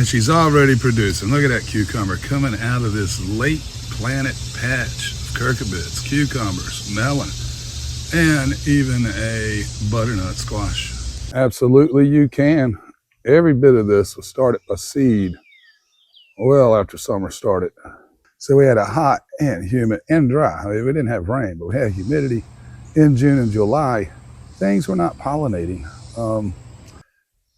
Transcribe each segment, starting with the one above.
And she's already producing. Look at that cucumber coming out of this late planted patch of cucurbits, cucumbers, melon, and even a butternut squash. Absolutely, you can. Every bit of this was started a seed well after summer started. So we had a hot and humid and dry. I mean, we didn't have rain, but we had humidity in June and July. Things were not pollinating.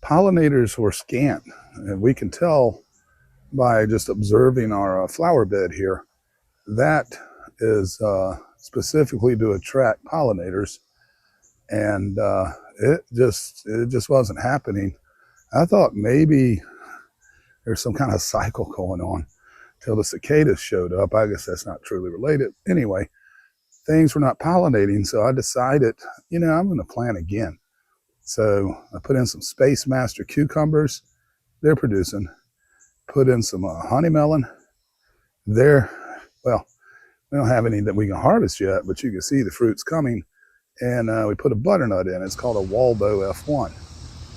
Pollinators were scant, and we can tell by just observing our flower bed here. That is specifically to attract pollinators, and it just wasn't happening. I thought maybe there's some kind of cycle going on till the cicadas showed up. I guess that's not truly related. Anyway, things were not pollinating, so I decided, I'm going to plant again. So I put in some Space Master cucumbers. They're producing. Put in some honey melon. Well, we don't have any that we can harvest yet, but you can see the fruit's coming. And we put a butternut in. It's called a Waldo F1.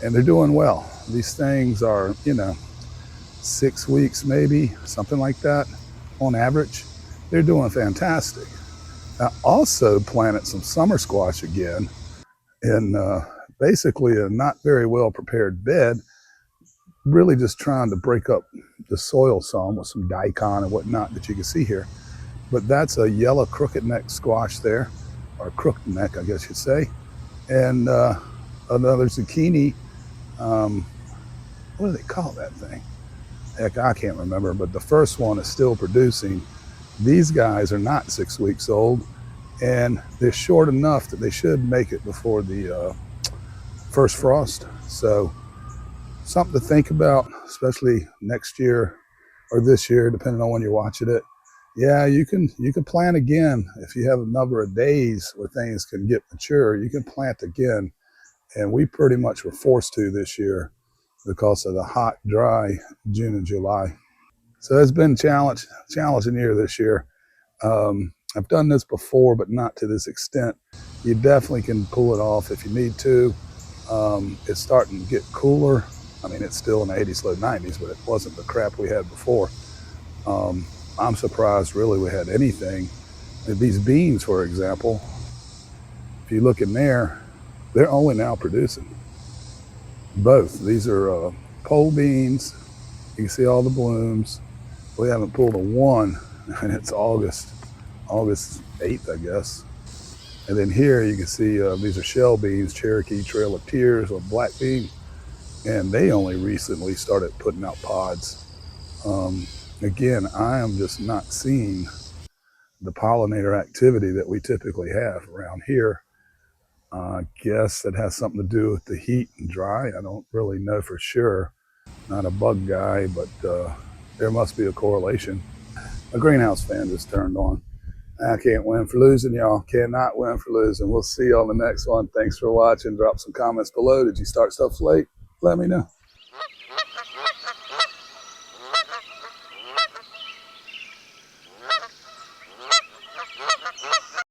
And they're doing well. These things are, 6 weeks maybe, something like that on average. They're doing fantastic. I also planted some summer squash again in basically a not very well prepared bed, really just trying to break up the soil some with some daikon and whatnot that you can see here. But that's a yellow crooked neck squash there, or crooked neck, I guess you'd say. And another zucchini, what do they call that thing? Heck, I can't remember, but the first one is still producing. These guys are not 6 weeks old, and they're short enough that they should make it before the first frost. So something to think about, especially next year or this year, depending on when you're watching it. Yeah, you can plant again. If you have a number of days where things can get mature, you can plant again. And we pretty much were forced to this year because of the hot, dry June and July. So it's been challenging year this year. I've done this before, but not to this extent. You definitely can pull it off if you need to. It's starting to get cooler. I mean, it's still in the 80s, low 90s, but it wasn't the crap we had before. I'm surprised really we had anything. These beans, for example, if you look in there, they're only now producing. Both. These are pole beans. You can see all the blooms. We haven't pulled a one, and it's August 8th, I guess. And then here you can see these are shell beans, Cherokee Trail of Tears, or black bean. And they only recently started putting out pods. Again, I am just not seeing the pollinator activity that we typically have around here. I guess it has something to do with the heat and dry. I don't really know for sure. Not a bug guy, but there must be a correlation. A greenhouse fan just turned on. I can't win for losing, y'all. Cannot win for losing. We'll see you on the next one. Thanks for watching. Drop some comments below. Did you start stuff late? Let me know.